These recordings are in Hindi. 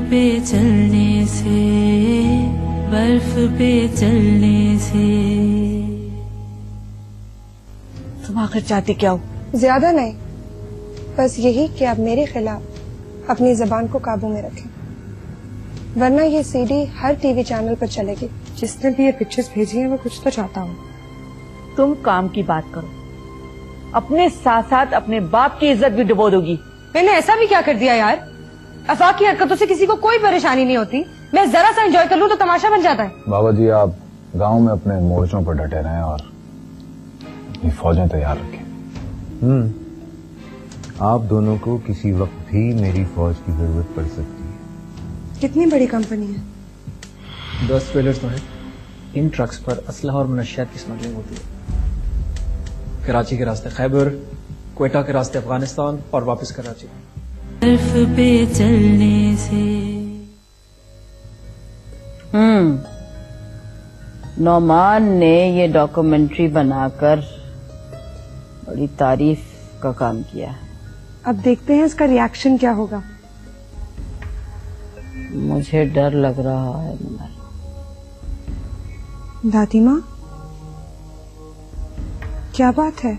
पे चलने से, बर्फ पे चलने से। तुम आखिर चाहती क्या हो? ज्यादा नहीं, बस यही कि आप मेरे खिलाफ अपनी जबान को काबू में रखें, वरना ये सीडी हर टीवी चैनल पर चलेगी। जिसने भी ये पिक्चर्स भेजी हैं वो कुछ तो चाहता हूँ। तुम काम की बात करो, अपने साथ साथ अपने बाप की इज्जत भी डुबो दोगी। मैंने ऐसा भी क्या कर दिया यार? अफाक की हरकतों से किसी को कोई परेशानी नहीं होती। मैं जरा सा एंजॉय कर लूं तो तमाशा बन जाता है। बाबा जी, आप गांव में अपने मोर्चों पर डटे रहें और अपनी फौजें तैयार रखें। आप दोनों को किसी वक्त भी मेरी फौज की जरूरत पड़ सकती है। कितनी बड़ी कंपनी है? 10 ट्रेलर्स तो है। इन ट्रक्स पर असलहा और मनशियात की स्मगलिंग होती है। कराची के रास्ते खैबर, क्वेटा के रास्ते अफगानिस्तान और वापस कराची। बर्फ पे चलने से। नौमान ने ये डॉक्यूमेंट्री बनाकर बड़ी तारीफ का काम किया है। अब देखते हैं इसका रिएक्शन क्या होगा। मुझे डर लग रहा है मगर। दादी माँ, क्या बात है?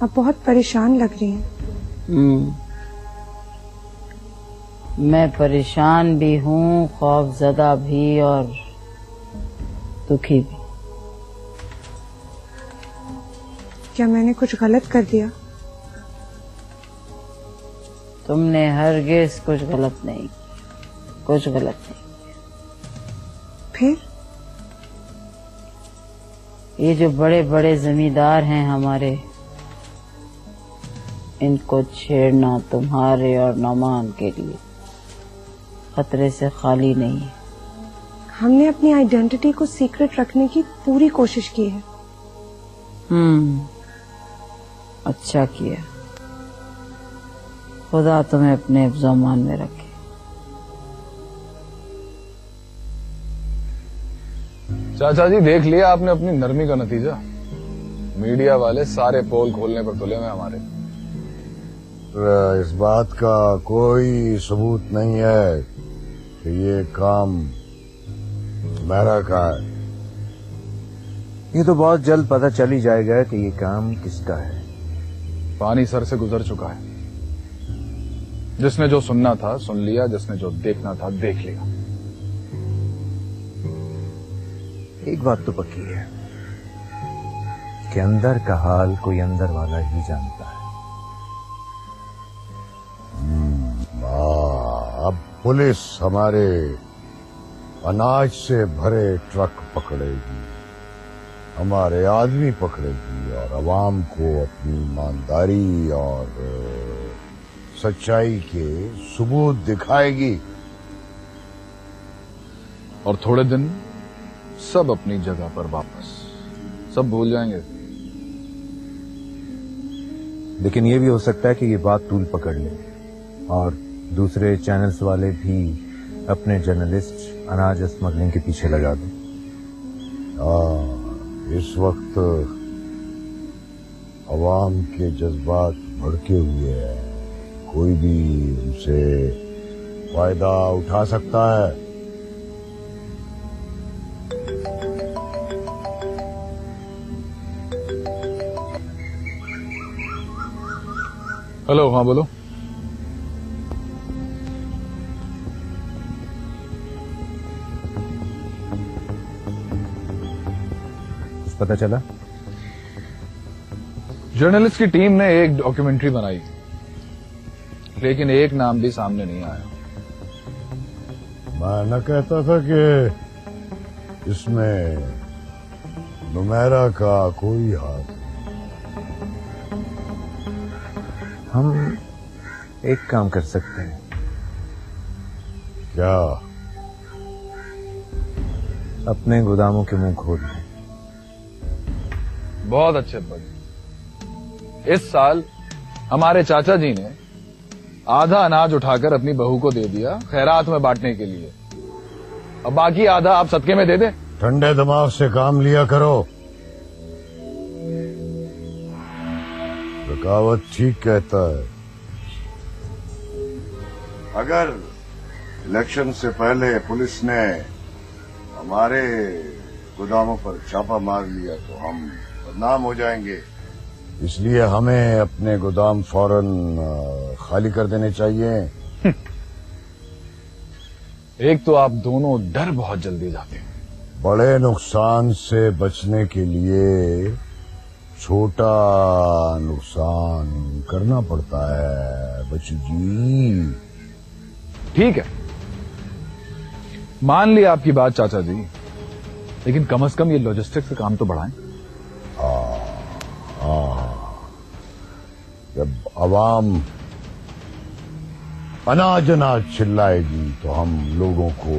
आप बहुत परेशान लग रही हैं। मैं परेशान भी हूँ, खौफजदा भी और दुखी भी। क्या मैंने कुछ गलत कर दिया? तुमने हरगिज कुछ गलत नहीं किया, कुछ गलत नहीं किया। फिर ये जो बड़े बड़े जमींदार हैं हमारे, इनको छेड़ना तुम्हारे और नौमान के लिए खतरे से खाली नहीं है। हमने अपनी आइडेंटिटी को सीक्रेट रखने की पूरी कोशिश की है। अच्छा किया। खुदा तुम्हें अपने ज़मान में रखे। चाचा जी, देख लिया आपने अपनी नरमी का नतीजा। मीडिया वाले सारे पोल खोलने पर तुले हुए हमारे। इस बात का कोई सबूत नहीं है कि ये काम मेरा का है। ये तो बहुत जल्द पता चल ही जाएगा कि ये काम किसका है। पानी सर से गुजर चुका है। जिसने जो सुनना था सुन लिया, जिसने जो देखना था देख लिया। एक बात तो पक्की है कि अंदर का हाल कोई अंदर वाला ही जानता है। अब पुलिस हमारे अनाज से भरे ट्रक पकड़ेगी, हमारे आदमी पकड़ेगी और अवाम को अपनी ईमानदारी और सच्चाई के सबूत दिखाएगी। और थोड़े दिन सब अपनी जगह पर वापस, सब भूल जाएंगे। लेकिन ये भी हो सकता है कि ये बात तूल पकड़ ले और दूसरे चैनल्स वाले भी अपने जर्नलिस्ट अनाज स्मगलिंग के पीछे लगा दें। इस वक्त अवाम के जज्बात भड़के हुए हैं। कोई भी उनसे फायदा उठा सकता है। हेलो, हाँ बोलो। पता चला? जर्नलिस्ट की टीम ने एक डॉक्यूमेंट्री बनाई, लेकिन एक नाम भी सामने नहीं आया। मैं न कहता था कि इसमें नुमेरा का कोई हाथ। हम एक काम कर सकते हैं। क्या? अपने गोदामों के मुंह खोल दें। बहुत अच्छे बड़े। इस साल हमारे चाचा जी ने आधा अनाज उठाकर अपनी बहू को दे दिया खैरात में बांटने के लिए। अब बाकी आधा आप सदके में दे दें। ठंडे दिमाग से काम लिया करो। रकावत ठीक कहता है। अगर इलेक्शन से पहले पुलिस ने हमारे गोदामों पर छापा मार लिया तो हम बदनाम हो जाएंगे, इसलिए हमें अपने गोदाम फौरन खाली कर देने चाहिए। एक तो आप दोनों डर बहुत जल्दी जाते हैं। बड़े नुकसान से बचने के लिए छोटा नुकसान करना पड़ता है बच्चू जी। ठीक है, मान लिया आपकी बात चाचा जी, लेकिन कम से कम ये लॉजिस्टिक्स का काम तो बढ़ाएं। जब आवाम अनाज अनाज चिल्लाएगी तो हम लोगों को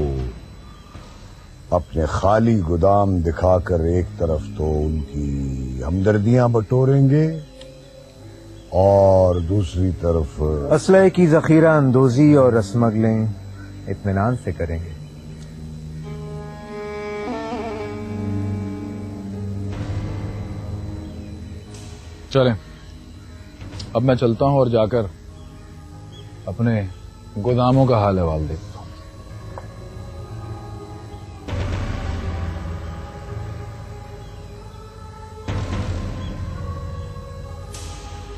अपने खाली गोदाम दिखाकर एक तरफ तो उनकी हमदर्दियां बटोरेंगे और दूसरी तरफ असलहे की जखीरा अंदोजी और स्मगलिंग इत्मीनान से करेंगे। चलें, अब मैं चलता हूं और जाकर अपने गोदामों का हाल अहवाल देखता हूं।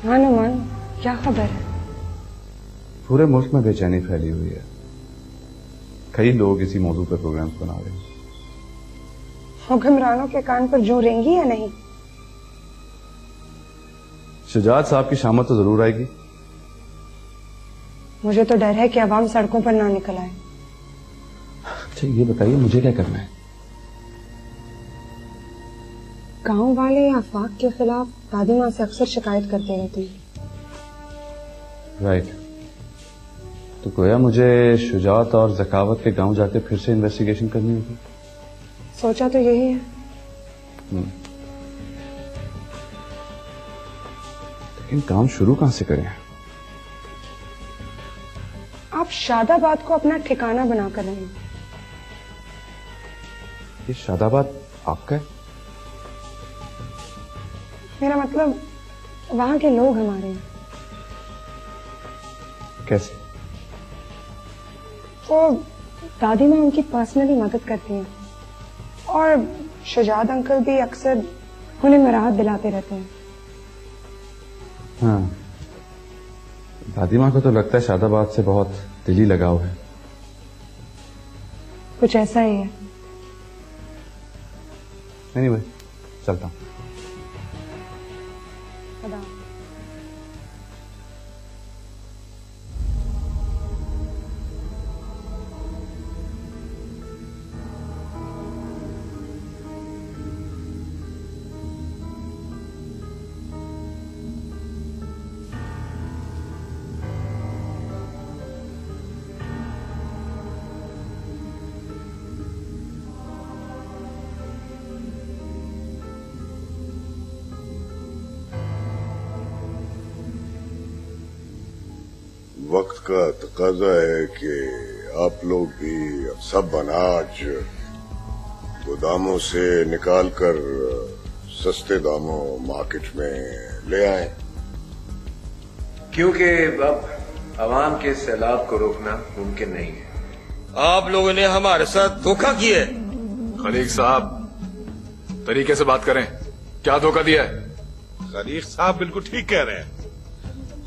हाँ नुमान, क्या खबर है? पूरे मुल्क में बेचैनी फैली हुई है। कई लोग इसी मौजू पर प्रोग्राम्स बना रहे हैं। हुक्मरानों के कान पर जूं रेंगी या नहीं? शुजात साहब की शामत तो जरूर आएगी। मुझे तो डर है कि अवाम सड़कों पर ना निकल आए। अच्छा ये बताइए मुझे क्या करना है? गांव वाले आफाक के खिलाफ दादी माँ से अक्सर शिकायत करते रहते हैं। राइट, तो गोया मुझे शुजात और जकावत के गांव जाकर फिर से इन्वेस्टिगेशन करनी होगी। सोचा तो यही है। लेकिन काम शुरू कहां से करें? आप शादाबाद को अपना ठिकाना बनाकर रहे हैं। ये शादाबाद आपका है? मेरा मतलब वहां के लोग हमारे हैं। कैसे? तो दादी माँ उनकी पर्सनली मदद करती हैं और शुजात अंकल भी अक्सर उन्हें मराहत दिलाते रहते हैं। हाँ, दादी माँ को तो लगता है शादाबाद से बहुत दिली लगाव है। कुछ ऐसा ही है। एनीवे, चलता हूँ। खुदा। वक्त का तकाजा है कि आप लोग भी सब अनाज गोदामों से निकालकर सस्ते दामों मार्केट में ले आए, क्योंकि अब आवाम के सैलाब को रोकना मुमकिन नहीं है। आप लोगों ने हमारे साथ धोखा किया है। खलीक साहब, तरीके से बात करें, क्या धोखा दिया है? खलीक साहब बिल्कुल ठीक कह रहे हैं।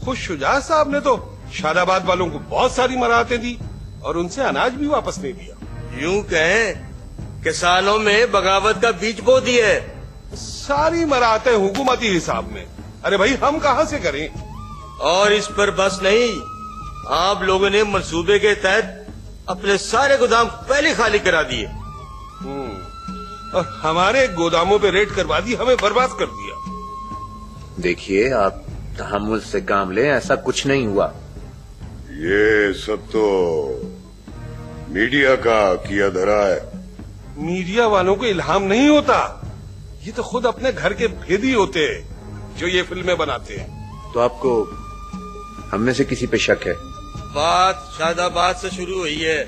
खुद शुजात साहब ने तो शादाबाद वालों को बहुत सारी मराहतें दी और उनसे अनाज भी वापस नहीं दिया। यूं कहें किसानों में बगावत का बीज बो दिया है। सारी मराहतें हुकूमती हिसाब में। अरे भाई हम कहां से करें? और इस पर बस नहीं, आप लोगों ने मंसूबे के तहत अपने सारे गोदाम पहले खाली करा दिए और हमारे गोदामों पे रेड करवा दी, हमें बर्बाद कर दिया। देखिए, आप तहम्मुल से काम लें, ऐसा कुछ नहीं हुआ। ये सब तो मीडिया का किया धरा है। मीडिया वालों को इल्हाम नहीं होता, ये तो खुद अपने घर के भेदी होते हैं जो ये फिल्में बनाते हैं। तो आपको हम में से किसी पे शक है? बात शादाबाद से शुरू हुई है।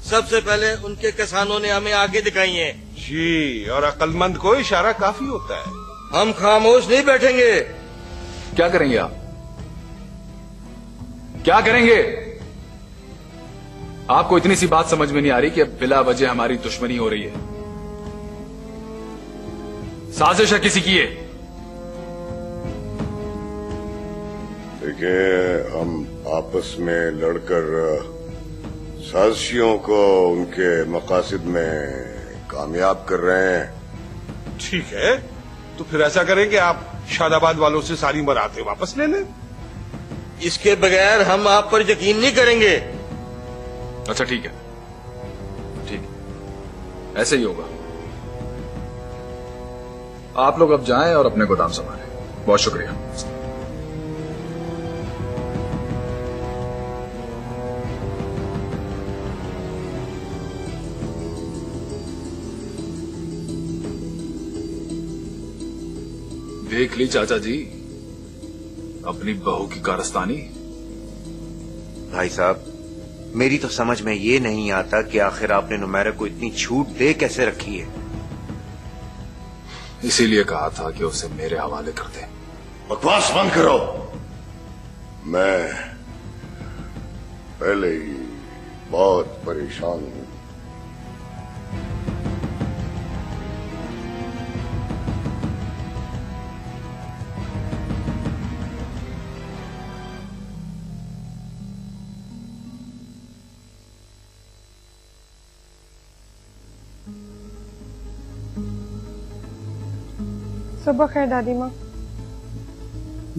सबसे पहले उनके किसानों ने हमें आगे दिखाई है। जी, और अक्लमंद को इशारा काफी होता है। हम खामोश नहीं बैठेंगे। क्या करेंगे आप? क्या करेंगे? आपको इतनी सी बात समझ में नहीं आ रही कि अब बिला वजह हमारी दुश्मनी हो रही है? साजिश है किसी की है? देखिए, हम आपस में लड़कर साजिशियों को उनके मकासद में कामयाब कर रहे हैं। ठीक है, तो फिर ऐसा करें कि आप शादाबाद वालों से सारी मराहतें वापस ले लें। इसके बगैर हम आप पर यकीन नहीं करेंगे। अच्छा ठीक है, ठीक है, ऐसे ही होगा। आप लोग अब जाएं और अपने गोदाम संभालें। बहुत शुक्रिया। देख ली चाचा जी अपनी बहू की कारस्तानी। भाई साहब, मेरी तो समझ में ये नहीं आता कि आखिर आपने नुमैरा को इतनी छूट दे कैसे रखी है। इसीलिए कहा था कि उसे मेरे हवाले कर दे। बकवास बंद करो। मैं पहले ही बहुत परेशान हूं। सुबह खैर दादी माँ।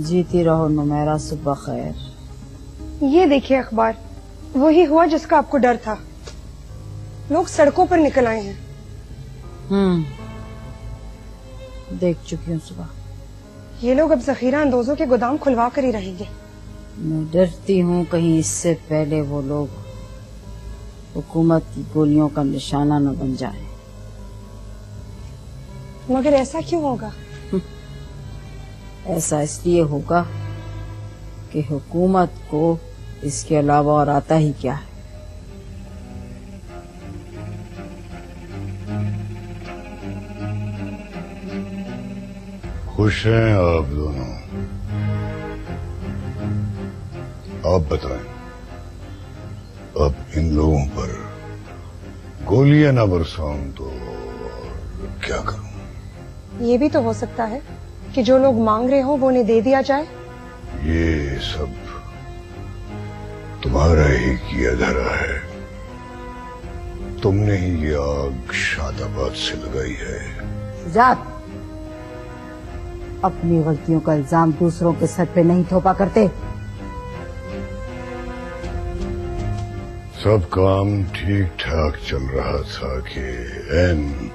जीती रहो नुमैरा, सुबह खैर। ये देखिए अखबार, वही हुआ जिसका आपको डर था। लोग सड़कों पर निकल आए हैं। देख चुकी हूँ सुबह। ये लोग अब जखीरा अंदोजों के गोदाम खुलवा कर ही रहेंगे। मैं डरती हूँ कहीं इससे पहले वो लोग हुकूमत की गोलियों का निशाना न बन जाए। मगर ऐसा क्यों होगा? ऐसा इसलिए होगा कि हुकूमत को इसके अलावा और आता ही क्या है। खुश हैं आप दोनों? आप बताएं, अब इन लोगों पर गोलियां न बरसाऊं तो क्या करूं? ये भी तो हो सकता है कि जो लोग मांग रहे हो वो उन्हें दे दिया जाए। ये सब तुम्हारा ही किया धरा है। तुमने ही ये आग शादाबाद से लगाई है। जात, अपनी गलतियों का इल्जाम दूसरों के सर पे नहीं थोपा करते। सब काम ठीक ठाक चल रहा था कि एन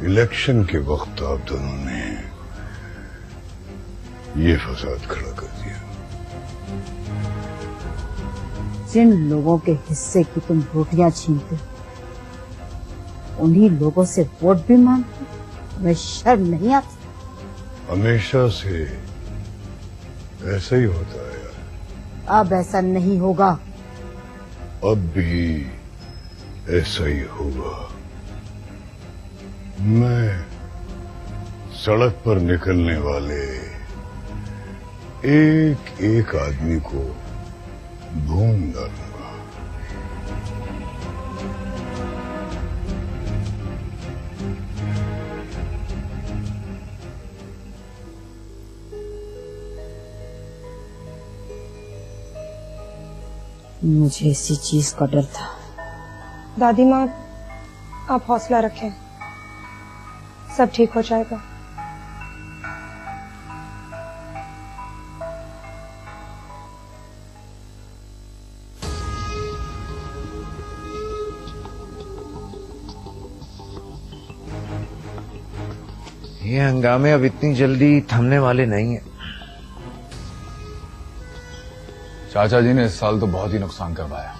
इलेक्शन के वक्त आप दोनों ने ये फसाद खड़ा कर दिया। जिन लोगों के हिस्से की तुम रोटियां छीनते, उन्हीं लोगों से वोट भी मांगते, तुम्हें शर्म नहीं आती? हमेशा से ऐसा ही होता है यार। अब ऐसा नहीं होगा। अब भी ऐसा ही होगा। मैं सड़क पर निकलने वाले एक एक आदमी को भून डालूंगा। मुझे इसी चीज का डर था। दादी माँ, आप हौसला रखें, सब ठीक हो जाएगा। ये हंगामे अब इतनी जल्दी थमने वाले नहीं है। चाचा जी ने इस साल तो बहुत ही नुकसान करवाया।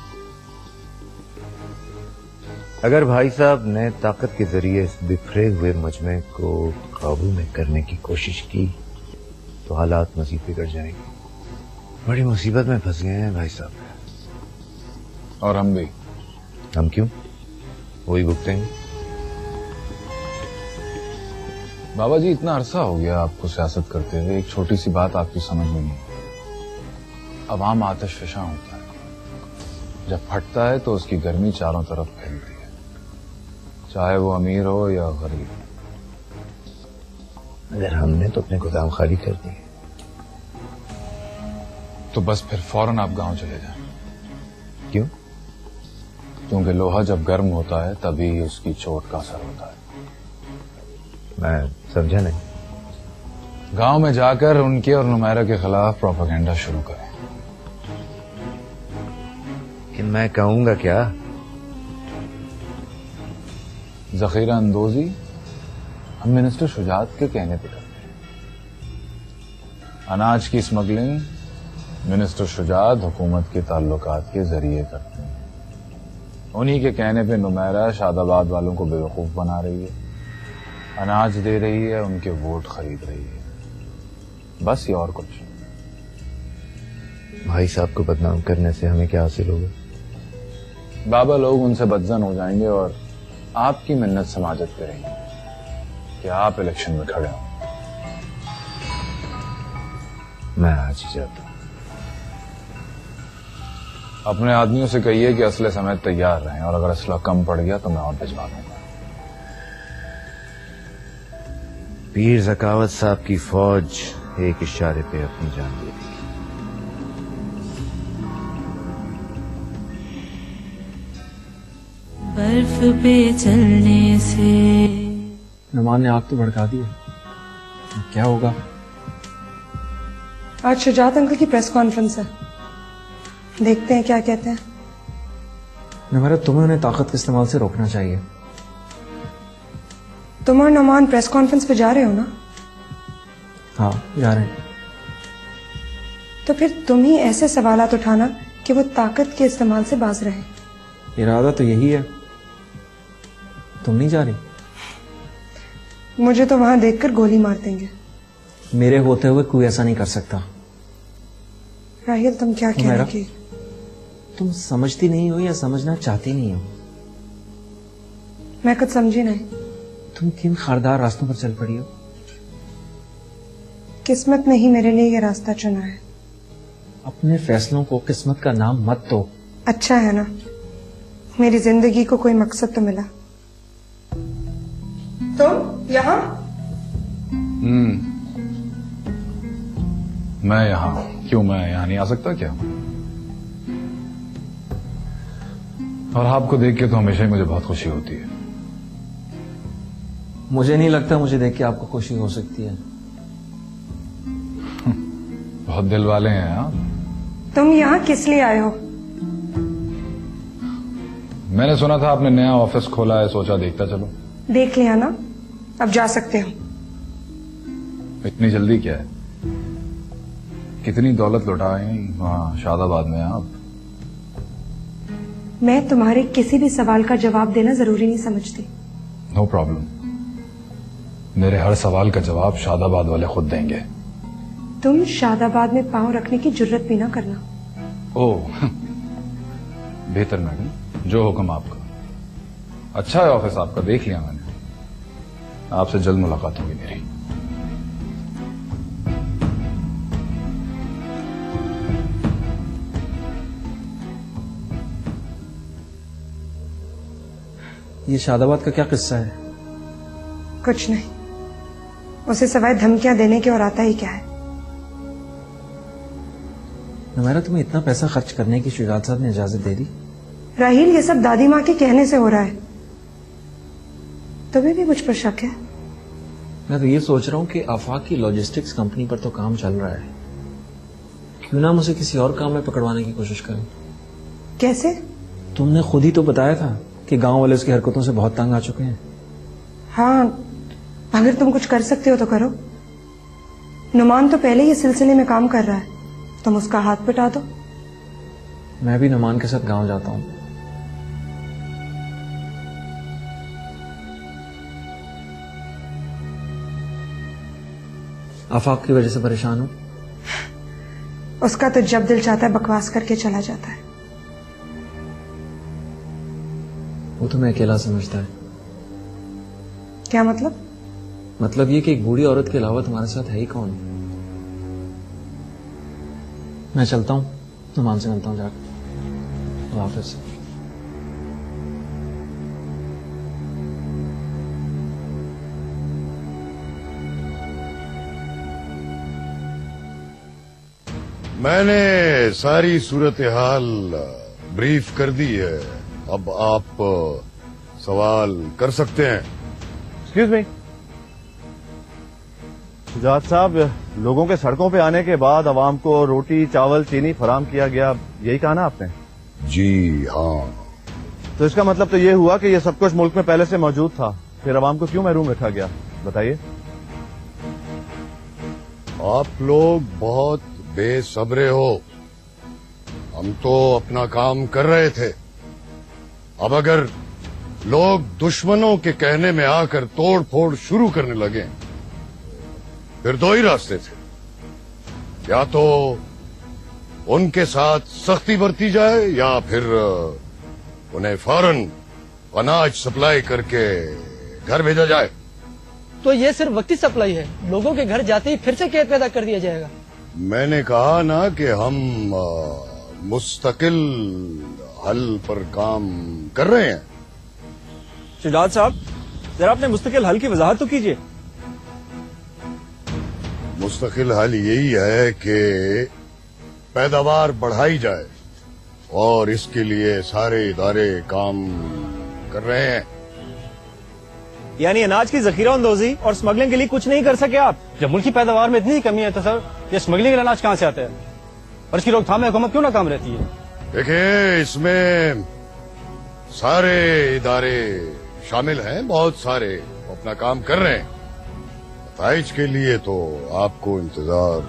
अगर भाई साहब ने ताकत के जरिए इस बिखरे हुए मजमे को काबू में करने की कोशिश की तो हालात मजीद बिगड़ जाएंगे। बड़ी मुसीबत में फंस गए हैं भाई साहब। और हम भी। हम क्यों? वही भुगतेंगे। बाबा जी, इतना अरसा हो गया आपको सियासत करते हुए, एक छोटी सी बात आपकी समझ में नहीं। अवाम आतिश फिशा होता है। जब फटता है तो उसकी गर्मी चारों तरफ फैलती है, चाहे वो अमीर हो या गरीब। अगर हमने तो अपने गोदाम खाली कर दिए तो बस फिर फौरन आप गांव चले जाएं। क्यों? क्योंकि लोहा जब गर्म होता है तभी उसकी चोट का असर होता है। मैं समझा नहीं। गांव में जाकर उनके और नुमैरा के खिलाफ प्रोपेगेंडा शुरू करें। कि मैं कहूंगा क्या? जखीरा अंदोजी हम मिनिस्टर शुजात के कहने पे करते हैं। अनाज की स्मगलिंग मिनिस्टर शुजात हुकूमत के ताल्लुकात के जरिए करते हैं। उन्हीं के कहने पे नुमैरा शादाबाद वालों को बेवकूफ बना रही है, अनाज दे रही है, उनके वोट खरीद रही है, बस ये और कुछ। भाई साहब को बदनाम करने से हमें क्या हासिल होगा? बाबा लोग उनसे बदजन हो जाएंगे और आपकी मिन्नत समाजत करेंगे कि आप इलेक्शन में खड़े हो। मैं आज ही जाता हूं। अपने आदमियों से कहिए कि असले समेत तैयार रहें और अगर असला कम पड़ गया तो मैं और भिजवा दूंगा। पीर ज़कावत साहब की फौज एक इशारे पे अपनी जान दे दी। बर्फ पे चलने से। नुमान ने आग तो भड़का दी है, क्या होगा? आज शुजात अंकल की प्रेस कॉन्फ्रेंस है, देखते हैं क्या कहते हैं। नुमैरा, तुम्हें उन्हें ताकत के इस्तेमाल से रोकना चाहिए। तुम और नुमान प्रेस कॉन्फ्रेंस पे जा रहे हो ना? हाँ, जा रहे हैं। तो फिर तुम ही ऐसे सवालात उठाना कि वो ताकत के इस्तेमाल से बाज रहे। इरादा तो यही है। तुम नहीं जा रही? मुझे तो वहां देखकर गोली मार देंगे। मेरे होते हुए कोई ऐसा नहीं कर सकता। राहिल, तुम क्या कह रहे हो? तुम समझती नहीं हो या समझना चाहती नहीं हो? मैं कुछ समझी नहीं। तुम किन खारदार रास्तों पर चल पड़ी हो? किस्मत ने ही मेरे लिए ये रास्ता चुना है। अपने फैसलों को किस्मत का नाम मत दो। अच्छा है ना, मेरी जिंदगी को कोई मकसद तो मिला। तुम यहाँ? मैं यहाँ क्यों? मैं यहाँ नहीं आ सकता क्या? और आपको देख के तो हमेशा ही मुझे बहुत खुशी होती है। मुझे नहीं लगता मुझे देख के आपको खुशी हो सकती है। बहुत दिल वाले हैं आप। तुम यहाँ किस लिए आए हो? मैंने सुना था आपने नया ऑफिस खोला है, सोचा देखता चलो। देख लिया ना, अब जा सकते हो। इतनी जल्दी क्या है? कितनी दौलत लुटाए वहां शादाबाद में आप। मैं तुम्हारे किसी भी सवाल का जवाब देना जरूरी नहीं समझती। नो प्रॉब्लम, मेरे हर सवाल का जवाब शादाबाद वाले खुद देंगे। तुम शादाबाद में पांव रखने की जुर्रत भी ना करना। ओह बेहतर मैडम, जो हुक्म आपका। अच्छा है ऑफिस आपका, देख लिया मैंने। आपसे जल्द मुलाकात होगी मेरी। ये शादाबाद का क्या किस्सा है? कुछ नहीं, उसे सवाए धमकियां देने के और आता ही क्या है। नुमैरा, तुम्हें इतना पैसा खर्च करने की शुजात साहब ने इजाजत दे दी? राहील, ये सब दादी माँ के कहने से हो रहा है। तुम्हें भी मुझ पर शक है? मैं तो ये सोच रहा हूँ कि आफाक की लॉजिस्टिक्स कंपनी पर तो काम चल रहा है, क्यों ना हम उसे किसी और काम में पकड़वाने की कोशिश करें। कैसे? तुमने खुद ही तो बताया था कि गांव वाले उसकी हरकतों से बहुत तंग आ चुके हैं। हाँ, अगर तुम कुछ कर सकते हो तो करो। नुमान तो पहले ही इस सिलसिले में काम कर रहा है, तुम उसका हाथ पिटा दो। मैं भी नुमान के साथ गांव जाता हूँ। आफाक की वजह से परेशान हूँ। उसका तो जब दिल चाहता है बकवास करके चला जाता है। वो तुम्हें अकेला समझता है। क्या मतलब? मतलब ये कि एक बूढ़ी औरत के अलावा तुम्हारे साथ है ही कौन? मैं चलता हूँ, नुमान से मिलता हूँ जाकर। खुदा हाफिज। मैंने सारी सूरत हाल ब्रीफ कर दी है। अब आप सवाल कर सकते हैं। एक्सक्यूज मी, शुजात साहब, लोगों के सड़कों पे आने के बाद अवाम को रोटी चावल चीनी फराम किया गया, यही कहा ना आपने? जी हाँ। तो इसका मतलब तो ये हुआ कि ये सब कुछ मुल्क में पहले से मौजूद था, फिर अवाम को क्यों महरूम रखा गया? बताइए। आप लोग बहुत बेसब्रे हो। हम तो अपना काम कर रहे थे। अब अगर लोग दुश्मनों के कहने में आकर तोड़ फोड़ शुरू करने लगे, फिर दो ही रास्ते थे। या तो उनके साथ सख्ती बरती जाए या फिर उन्हें फौरन अनाज सप्लाई करके घर भेजा जाए। तो ये सिर्फ वक्ती सप्लाई है, लोगों के घर जाते ही फिर से कैद पैदा कर दिया जाएगा। मैंने कहा ना कि हम मुस्तकिल हल पर काम कर रहे हैं। शुजात साहब, जरा अपने मुस्तकिल हल की वजाहत तो कीजिए। मुस्तकिल हल यही है कि पैदावार बढ़ाई जाए और इसके लिए सारे इदारे काम कर रहे हैं। यानी अनाज की जखीरा अंदोजी और स्मगलिंग के लिए कुछ नहीं कर सके आप? जब मुल्क की पैदावार में इतनी कमी है तो सर ये स्मगलिंग का अनाज कहाँ से आता है और इसकी रोकथाम में हुकूमत क्यों नाकाम रहती है? देखिए, इसमें सारे इदारे शामिल हैं, बहुत सारे अपना काम कर रहे हैं। नताइज के लिए तो आपको इंतजार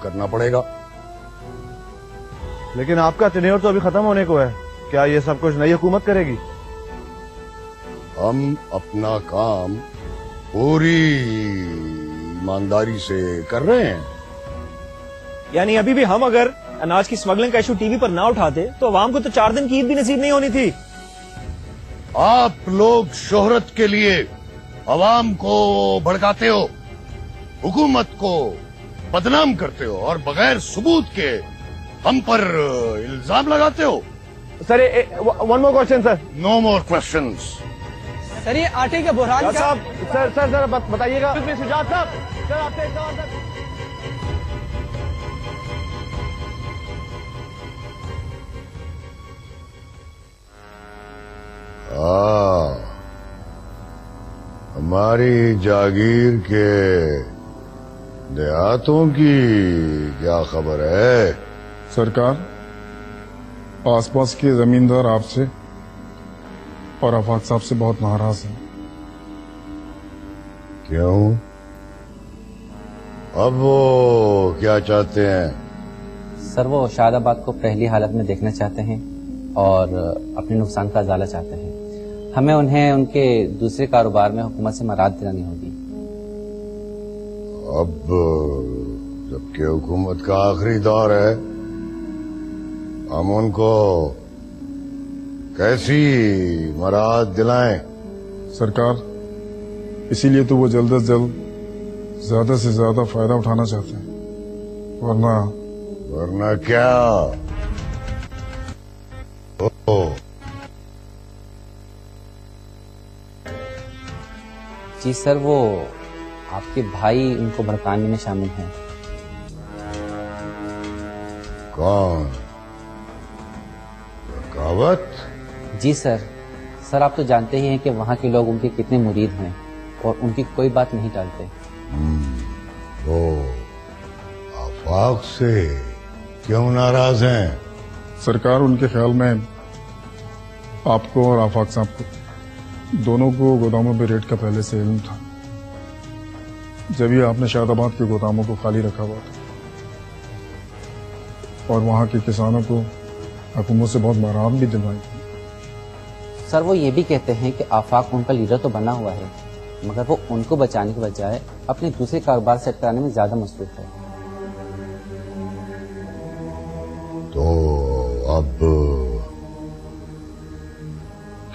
करना पड़ेगा। लेकिन आपका टेन्योर तो अभी खत्म होने को है, क्या ये सब कुछ नई हुकूमत करेगी? हम अपना काम पूरी ईमानदारी से कर रहे हैं। यानी अभी भी हम अगर अनाज की स्मगलिंग का इशू टीवी पर ना उठाते तो अवाम को तो 4 दिन की ईद भी नसीब नहीं होनी थी। आप लोग शोहरत के लिए अवाम को भड़काते हो, हुकूमत को बदनाम करते हो और बगैर सबूत के हम पर इल्जाम लगाते हो। Sir, one more question sir. No more questions. Sir, ये आटे का बुरहान क्या? सर बताइएगा। शुजात साहब, सर आपसे एक सवाल सर। हमारी जागीर के देहातों की क्या खबर है? सरकार, आसपास के जमींदार आपसे और आफाक साहब से बहुत नाराज हैं। क्यों? अब वो क्या चाहते हैं? सर, वो शादाबाद को पहली हालत में देखना चाहते हैं और अपने नुकसान का अजाला चाहते हैं। हमें उन्हें उनके दूसरे कारोबार में हुकूमत से मराद दिलानी होगी। अब जबकि हुकूमत का आखिरी दौर है, हम उनको कैसी मराद दिलाएं? सरकार, इसीलिए तो वो जल्द से जल्द ज्यादा से ज्यादा फायदा उठाना चाहते हैं, वरना क्या? जी सर, वो आपके भाई उनको भड़काने में शामिल हैं। कौन? बगावत? जी सर। सर, आप तो जानते ही हैं कि वहाँ के लोग उनके कितने मुरीद हैं और उनकी कोई बात नहीं टालते। तो आफाक से क्यों नाराज हैं? सरकार, उनके ख्याल में आपको और आफाक साहब को दोनों को गोदामों पे रेट का पहले से इल्म था, जब ये आपने शादाबाद के गोदामों को खाली रखा हुआ था और वहां के किसानों को हुकूमत से बहुत मराहत भी दिलवाई थी। सर, वो ये भी कहते हैं कि आफाक उनका लीडर तो बना हुआ है, मगर वो उनको बचाने के बजाय अपने दूसरे कारोबार सेट कराने में ज्यादा मसरूफ है। तो अब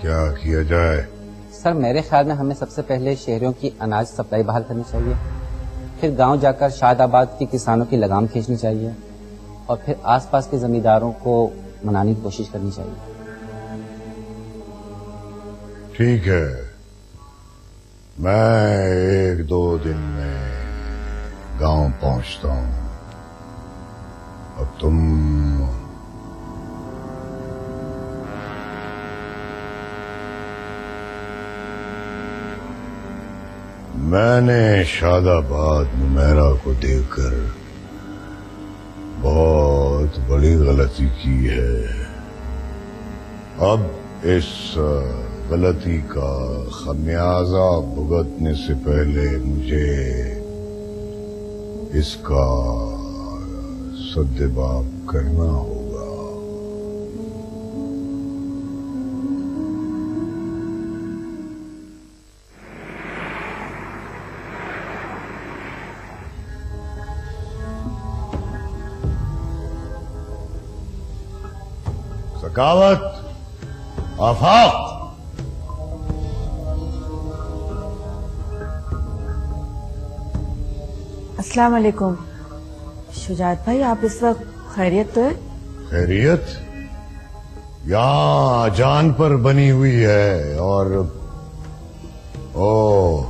क्या किया जाए? सर, मेरे ख्याल में हमें सबसे पहले शहरियों की अनाज सप्लाई बहाल करनी चाहिए, फिर गांव जाकर शादाबाद के किसानों की लगाम खींचनी चाहिए और फिर आसपास के जमींदारों को मनाने की कोशिश करनी चाहिए। ठीक है, मैं 1-2 दिन में गांव पहुंचता हूं। अब तुम मैंने शादाबाद नुमेरा को देखकर बहुत बड़ी गलती की है। अब इस गलती का खमियाजा भुगतने से पहले मुझे इसका सद्देबाब करना होगा। सकावत, आफाक, अस्सलाम वालेकुम। शुजात भाई, आप इस वक्त खैरियत तो है? खैरियत यहाँ जान पर बनी हुई है। और ओ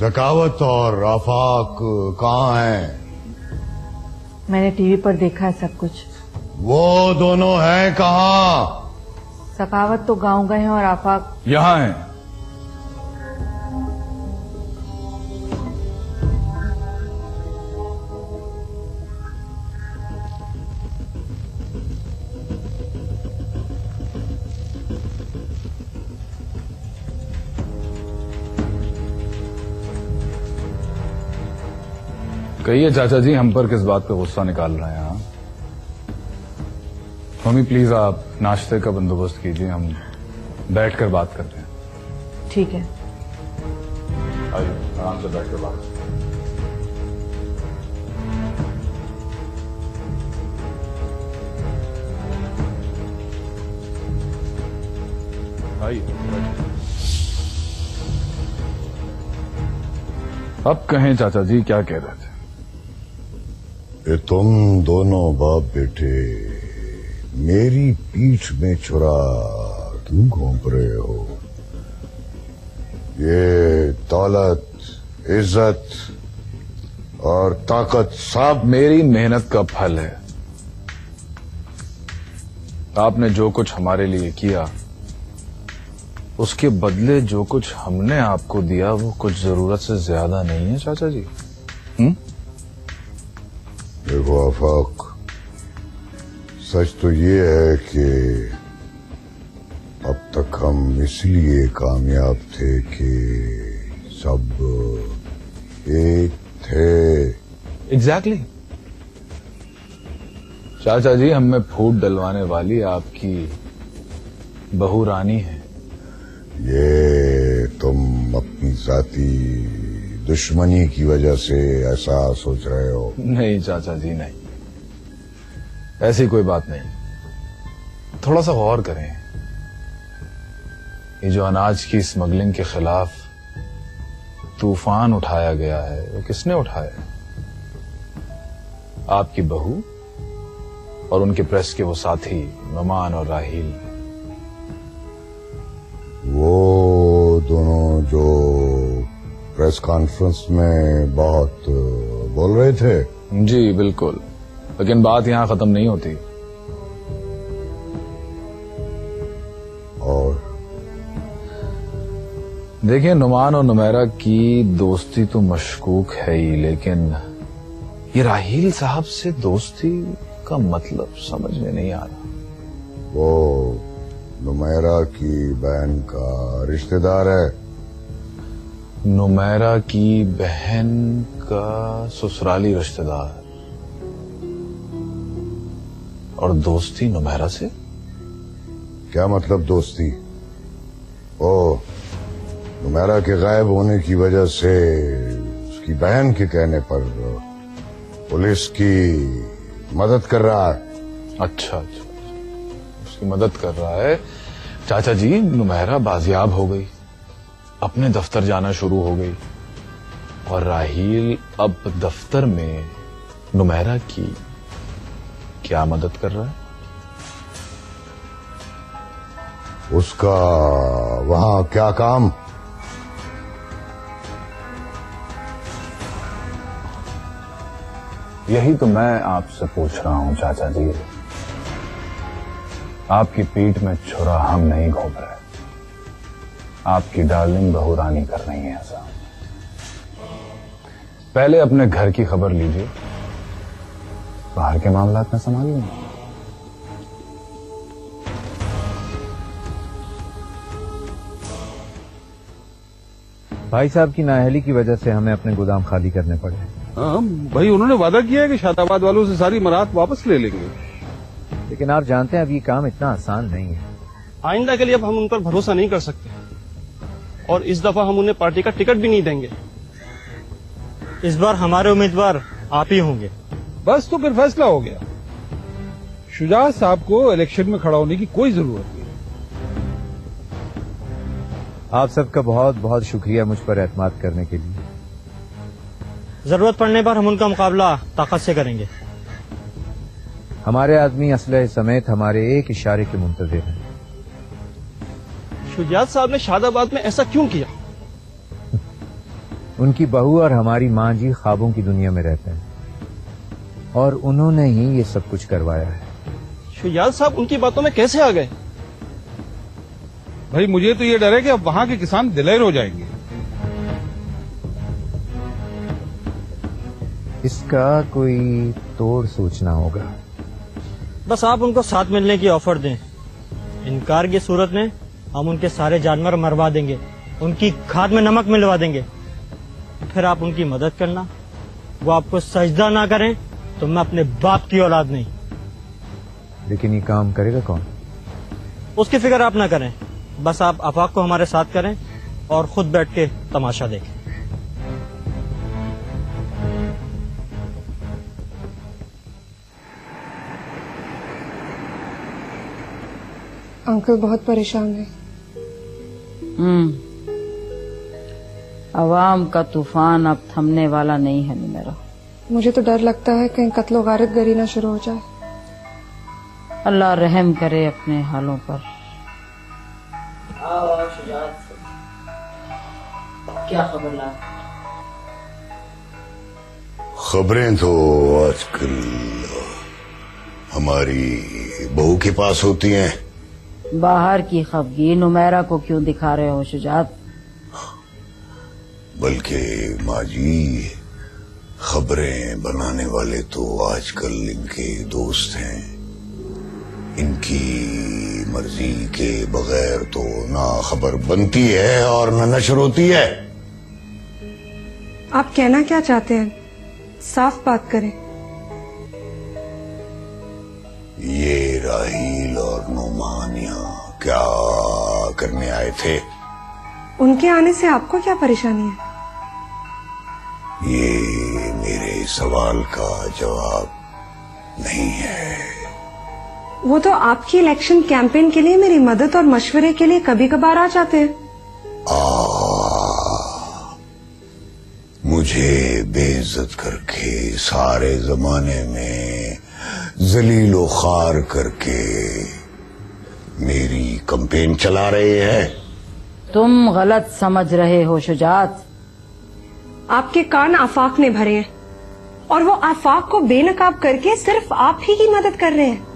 ज़कावत और आफाक कहाँ हैं? मैंने टीवी पर देखा है सब कुछ। वो दोनों हैं कहाँ? सकावत तो गांव गए हैं और आफाक यहाँ हैं। कहिए चाचा जी, हम पर किस बात पे गुस्सा निकाल रहे हैं? मम्मी प्लीज आप नाश्ते का बंदोबस्त कीजिए, हम बैठकर बात करते हैं। ठीक है। आइए आराम से बैठकर बात करते हैं। आइए। अब कहें चाचा जी, क्या कह रहे थे? ये तुम दोनों बाप बेटे मेरी पीठ में छुरा क्यों घोंप रहे हो? ये दौलत, इज्जत और ताकत सब मेरी मेहनत का फल है। आपने जो कुछ हमारे लिए किया, उसके बदले जो कुछ हमने आपको दिया वो कुछ जरूरत से ज्यादा नहीं है चाचा जी। देखो आफाक, सच तो ये है कि अब तक हम इसलिए कामयाब थे कि सब एक थे। एग्जैक्टली। चाचा जी, हम में फूट डलवाने वाली आपकी बहू रानी है। ये तुम अपनी जाती दुश्मनी की वजह से ऐसा सोच रहे हो? नहीं चाचा जी, नहीं, ऐसी कोई बात नहीं। थोड़ा सा गौर करें, ये जो अनाज की स्मगलिंग के खिलाफ तूफान उठाया गया है, वो किसने उठाया? आपकी बहू और उनके प्रेस के वो साथी नुमान और राहील। वो दोनों जो प्रेस कॉन्फ्रेंस में बहुत बोल रहे थे? जी बिल्कुल, लेकिन बात यहां खत्म नहीं होती। और देखिए, नुमान और नुमेरा की दोस्ती तो मशकूक है ही, लेकिन ये राहील साहब से दोस्ती का मतलब समझ में नहीं आ रहा। वो नुमेरा की बहन का रिश्तेदार है। नुमेरा की बहन का ससुराली रिश्तेदार, और दोस्ती नुमेरा से? क्या मतलब दोस्ती? ओ, नुमेरा के गायब होने की वजह से उसकी बहन के कहने पर पुलिस की मदद कर रहा है। अच्छा, उसकी मदद कर रहा है। चाचा जी, नुमेरा बाजियाब हो गई, अपने दफ्तर जाना शुरू हो गई, और राहील अब दफ्तर में नुमेरा की क्या मदद कर रहा है? उसका वहां क्या काम? यही तो मैं आपसे पूछ रहा हूं चाचा जी। आपकी पीठ में छुरा हम नहीं घोंप रहे, आपकी डार्लिंग बहू रानी कर रही है ऐसा। पहले अपने घर की खबर लीजिए, बाहर के मामलात में संभालिए। भाई साहब की नाअहली की वजह से हमें अपने गोदाम खाली करने पड़े। हाँ भाई, उन्होंने वादा किया है कि शादाबाद वालों से सारी मराहत वापस ले लेंगे। लेकिन आप जानते हैं अब ये काम इतना आसान नहीं है। आइंदा के लिए अब हम उन पर भरोसा नहीं कर सकते, और इस दफा हम उन्हें पार्टी का टिकट भी नहीं देंगे। इस बार हमारे उम्मीदवार आप ही होंगे। बस तो फिर फैसला हो गया। शुजात साहब को इलेक्शन में खड़ा होने की कोई जरूरत नहीं। आप सबका बहुत बहुत शुक्रिया मुझ पर एतमाद करने के लिए। जरूरत पड़ने पर हम उनका मुकाबला ताकत से करेंगे। हमारे आदमी असलहे समेत हमारे एक इशारे के मुंतज़िर हैं। शुजात साहब ने शादाबाद में ऐसा क्यों किया? उनकी बहू और हमारी माँ जी ख्वाबों की दुनिया में रहते हैं, और उन्होंने ही ये सब कुछ करवाया है। शुजात साहब उनकी बातों में कैसे आ गए? भाई मुझे तो ये डर है कि अब वहां के किसान दिलेर हो जाएंगे। इसका कोई तोड़ सोचना होगा। बस आप उनको साथ मिलने की ऑफर दें। इनकार की सूरत में हम उनके सारे जानवर मरवा देंगे, उनकी खाद में नमक मिलवा देंगे। फिर आप उनकी मदद करना। वो आपको सजदा ना करें तो मैं अपने बाप की औलाद नहीं। लेकिन ये काम करेगा कौन? उसकी फिक्र आप ना करें, बस आप आफाक को हमारे साथ करें और खुद बैठ के तमाशा देखें। अंकल बहुत परेशान है। अवाम का तूफान अब थमने वाला नहीं है मेरा। मुझे तो डर लगता है कहीं कत्लो गारिब गरी ना शुरू हो जाए। अल्लाह रहम करे अपने हालों पर। क्या खबर ला? खबरें तो आजकल हमारी बहू के पास होती हैं। बाहर की खबगी नुमेरा को क्यों दिखा रहे हो शुजात? बल्कि माँ जी, खबरें बनाने वाले तो आजकल इनके दोस्त हैं। इनकी मर्जी के बगैर तो ना खबर बनती है और ना नशर होती है। आप कहना क्या चाहते हैं? साफ बात करें। ये राहील और नोमान यहाँ क्या करने आए थे? उनके आने से आपको क्या परेशानी है? ये मेरे सवाल का जवाब नहीं है। वो तो आपकी इलेक्शन कैंपेन के लिए मेरी मदद और मशवरे के लिए कभी कभार आ जाते हैं। मुझे बेइज्जत करके सारे जमाने में जलीलो खार करके मेरी कैंपेन चला रहे हैं। तुम गलत समझ रहे हो शुजात। आपके कान आफाक ने भरे हैं और वो आफाक को बेनकाब करके सिर्फ आप ही की मदद कर रहे हैं।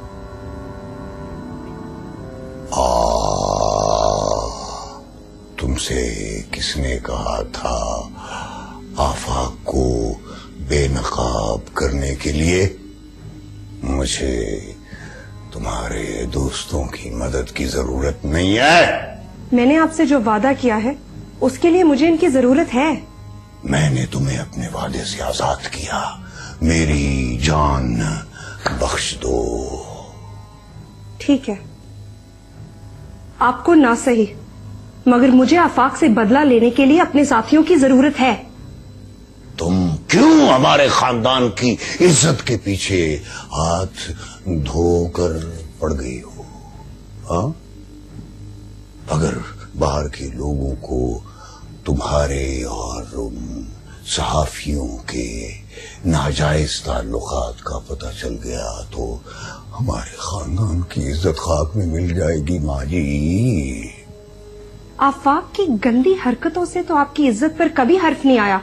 तुमसे किसने कहा था आफाक को बेनकाब करने के लिए? मुझे तुम्हारे दोस्तों की मदद की जरूरत नहीं है। मैंने आपसे जो वादा किया है उसके लिए मुझे इनकी जरूरत है। मैंने तुम्हें अपने वादे से आजाद किया। मेरी जान बख्श दो। ठीक है, आपको ना सही, मगर मुझे आफाक से बदला लेने के लिए अपने साथियों की जरूरत है। तुम क्यों हमारे खानदान की इज्जत के पीछे हाथ धोकर पड़ गई हो? हाँ? अगर बाहर के लोगों को तुम्हारे और सहाफियों के नाजायज ताल्लुकात का पता चल गया तो हमारे खानदान की इज्जत खाक में मिल जाएगी माँ जी। आफाक की गंदी हरकतों से तो आपकी इज्जत पर कभी हर्फ नहीं आया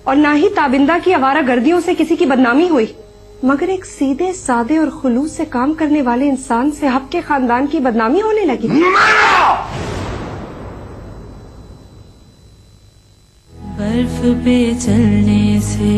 और ना ही ताबिंदा की आवारा गर्दियों से किसी की बदनामी हुई, मगर एक सीधे सादे और खुलूस से काम करने वाले इंसान से आपके खानदान की बदनामी होने लगी। बर्फ पे चलने से